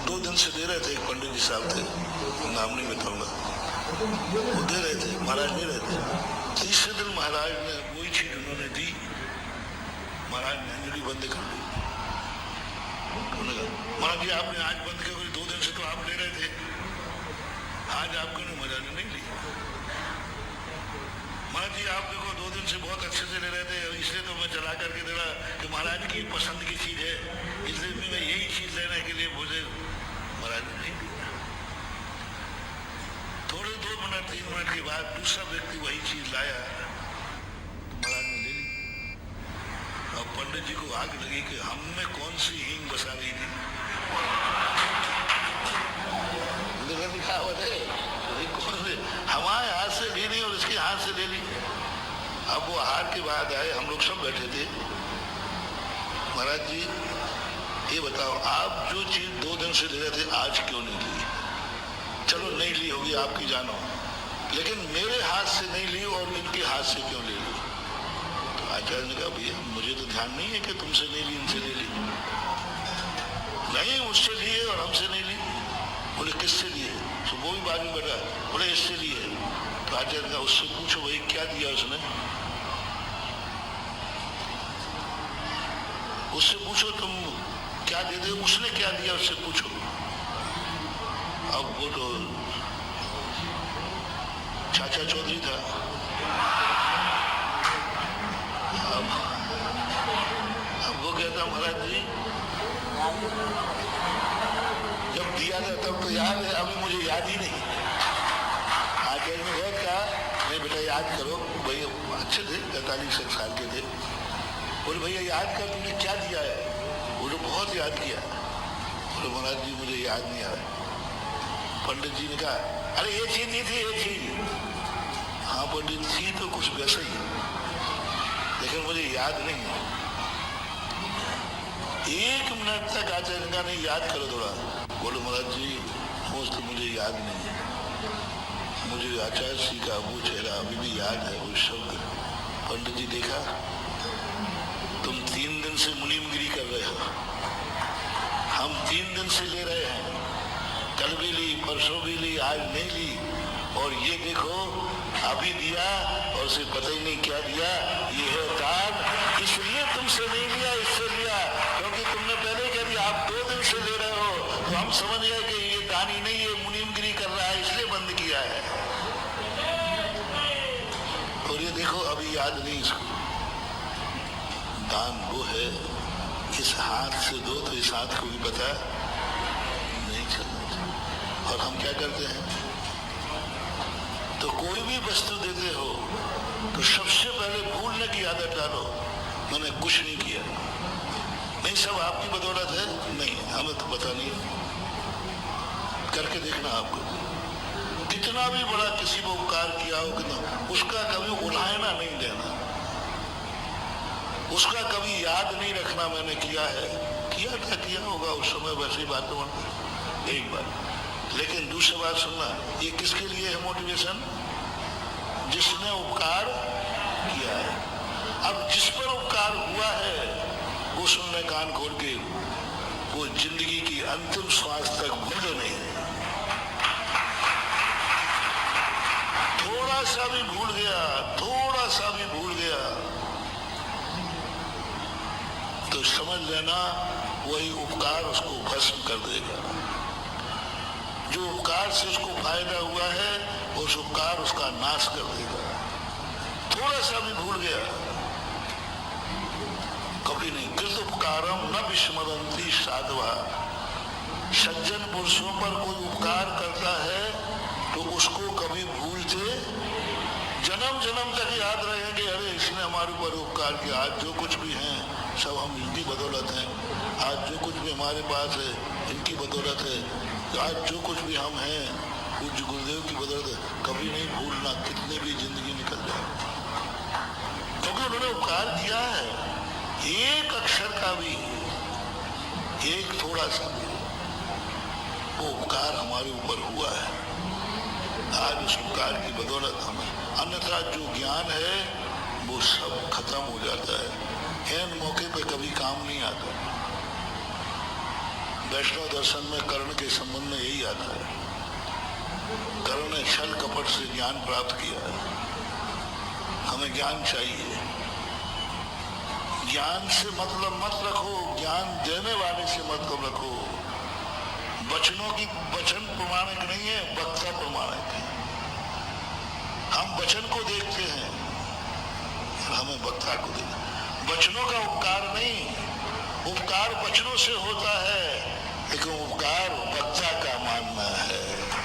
2 दिन से दे रहे थे, एक पंडित जी साहब थे, नाम नहीं बताऊंगा, वो दे रहे थे, महाराज ले रहे थे। तीसरे दिन महाराज ने वही चीज उन्होंने दी, महाराज ने अंजलि बंद कर दी। महाराज जी आपने आज बंद कर दी, 2 दिन से तो आप ले रहे थे, आज आपको नहीं, महाराज ने नहीं ली। महाराज जी आप देखो 2 दिन से बहुत अच्छे से ले रहे थे, इसलिए तो मैं चला करके दे रहा कि महाराज की पसंद की चीज है, इसलिए भी मैं यही चीज लेने के लिए मुझे, महाराज ने नहीं दी। थोड़े 2 मिनट 3 मिनट के बाद दूसरा व्यक्ति वही चीज लाया, तो महाराज ने ले ली। अब पंडित जी को आग लगी कि हम में कौन सी हींग बसा रही थी। लिखावट है, हमारे हाथ से ली नहीं और इसके हाथ से ले ली। अब वो हार के बाद आए, हम लोग सब बैठे थे। महाराज जी ये बताओ, आप जो चीज 2 दिन से ले रहे थे आज क्यों नहीं ली? चलो नहीं ली होगी आपकी जानो, लेकिन मेरे हाथ से नहीं ली और इनके हाथ से क्यों ले ली? तो आचार्य ने कहा भैया मुझे तो ध्यान नहीं है कि तुमसे नहीं ली, इनसे ले ली। नहीं मुझसे लिए और हमसे नहीं ली। बोले किससे लिए? तो वो भी बाद में बैठा, बोले इससे लिए। तो आचार्य ने कहा उससे पूछो भाई क्या दिया उसने, उससे पूछो तुम क्या दे दे, उसने क्या दिया उससे पूछो। अब वो तो चाचा चौधरी था। अब वो कहता महाराज जी जब दिया था तब तो याद है, अभी मुझे याद ही नहीं। आचार्य ने बहुत कहा नहीं बेटा याद करो। भैया अच्छे थे, 45 साल के थे। बोले भैया याद कर तुमने क्या दिया है? बोले बहुत याद किया। बोले महाराज जी मुझे याद नहीं आ रहा। पंडित जी ने कहा अरे ये चीज नहीं थी, ये चीज। हाँ पंडित थी तो कुछ वैसा ही, लेकिन मुझे याद नहीं है। 1 मिनट तक आचार्य का नहीं याद करो थोड़ा। बोलो महाराज जी तो मुझे याद नहीं है। मुझे आचार्य जी का वो चेहरा अभी भी याद है, वो शब्द। पंडित जी देखा तुम 3 दिन से मुनीमगिरी कर रहे हो, हम 3 दिन से ले रहे हैं, कल भी ली, परसों भी ली, आज नहीं ली, और ये देखो अभी दिया और उसे पता ही नहीं क्या दिया। ये है दान, इसलिए तुमसे नहीं लिया, इससे लिया क्योंकि तुमने पहले कह दिया आप 2 दिन से ले रहे हो, तो हम समझ गए कि ये दानी नहीं, ये मुनीमगिरी कर रहा है, इसलिए बंद किया है। और ये देखो अभी याद नहीं इसको। दान वो है, इस हाथ से दो तो इस हाथ को भी पता नहीं चलना चाहिए। और हम क्या करते हैं, तो कोई भी वस्तु देते हो तो सबसे पहले भूलने की आदत डालो, मैंने कुछ नहीं किया, नहीं सब आपकी बदौलत है, नहीं हमें तो पता नहीं। करके देखना आपको, कितना भी बड़ा किसी को उपकार किया हो कितना, उसका कभी उलाहना नहीं देना, उसका कभी याद नहीं रखना मैंने किया है, किया था किया होगा उस समय, वैसी बात एक बार। लेकिन दूसरी बात सुनना, ये किसके लिए है मोटिवेशन? जिसने उपकार किया है। अब जिस पर उपकार हुआ है वो सुनने कान खोल के, वो जिंदगी की अंतिम श्वास तक भूले नहीं। थोड़ा सा भी भूल गया, थोड़ा सा भी भूल गया तो समझ लेना वही उपकार उसको भस्म कर देगा। जो उपकार से उसको फायदा हुआ है उस उपकार उसका नाश कर देगा। थोड़ा सा भी भूल गया कभी नहीं। कृत उपकारम न विस्मरंती साधवा, सज्जन पुरुषों पर कोई उपकार करता है तो उसको कभी भूलते जन्म जन्म तक याद रहेंगे, अरे इसने हमारे ऊपर उपकार किया। आज जो कुछ भी हैं सब हम इनकी बदौलत हैं, आज जो कुछ भी हमारे पास है इनकी बदौलत है, आज जो कुछ भी हम हैं पूज्य गुरुदेव की बदौलत है। कभी नहीं भूलना, कितने भी जिंदगी निकल जाए, क्योंकि उन्होंने उपकार किया है। एक अक्षर का भी, एक थोड़ा सा भी वो उपकार हमारे ऊपर हुआ है। आज उस उपकार की बदौलत हमें, अन्यथा जो ज्ञान है वो सब खत्म हो जाता है, ऐन मौके पे कभी काम नहीं आता। वैष्णव दर्शन में कर्ण के संबंध में यही आता है। कर्ण ने छल कपट से ज्ञान प्राप्त किया है। हमें ज्ञान चाहिए। ज्ञान से मतलब मत रखो, ज्ञान देने वाले से मतलब रखो। वचनों की वचन प्रमाणिक नहीं है, वक्ता प्रमाणिक है। हम वचन को देखते हैं, हमें वक्ता को देखना। वचनों का उपकार नहीं, उपकार वचनों से होता है, लेकिन उपकार वक्ता का मानना है।